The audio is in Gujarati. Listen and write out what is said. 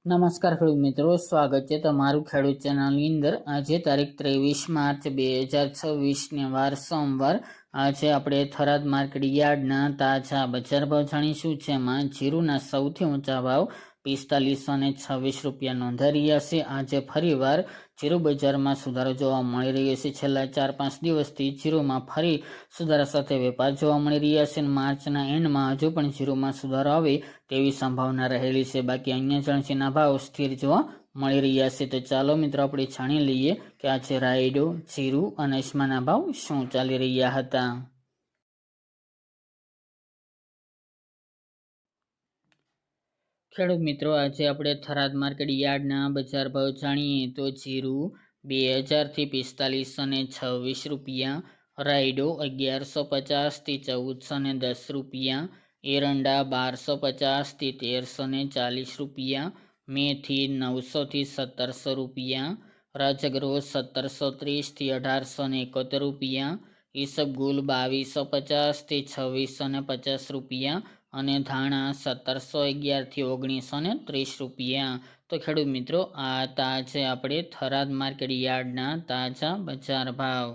નમસ્કાર ખેડૂત મિત્રો, સ્વાગત છે તમારું ખેડૂત ચેનલની અંદર। આજે તારીખ 23 માર્ચ 2026 ને વાર સોમવાર। આજે આપણે થરાદ માર્કેટ યાર્ડના તાજા બજાર ભાવ જાણીશું, જેમાં જીરુના સૌથી ઊંચા ભાવ 4526 રૂપિયા નોંધાઈ રહ્યા છે। આજે ફરીવાર જીરુ બજારમાં સુધારો જોવા મળી રહ્યો છે। છેલ્લા 4-5 દિવસથી જીરુમાં ફરી સુધારા સાથે વેપાર જોવા મળી રહ્યા છે। માર્ચના એન્ડમાં હજુ પણ જીરુમાં સુધારો આવે તેવી સંભાવના રહેલી છે। બાકી અન્ય ચણસીના ભાવ સ્થિર જોવા મળી રહ્યા છે। તો ચાલો મિત્રો આપણે જાણી લઈએ કે આજે રાયડો, જીરુ અને અજમાના ભાવ શું ચાલી રહ્યા હતા। ખેડૂત મિત્રો, આજે આપણે થરાદ માર્કેટ યાર્ડના બજાર ભાવ જાણીએ તો જીરુ 2000 થી 4526 રૂપિયા, રાયડો 1150 થી 1410 રૂપિયા, એરંડા 1250 થી 1340 રૂપિયા, મેથી 900 થી 1700 રૂપિયા, રાજગરો 1730 થી 1871 રૂપિયા, ઈસબગુલ 2250 થી 2650 રૂપિયા અને ધાણા 1711 થી 1930 રૂપિયા। તો ખેડૂત મિત્રો, આ તાજે આપણે થરાદ માર્કેટ યાર્ડના તાજા બજાર ભાવ।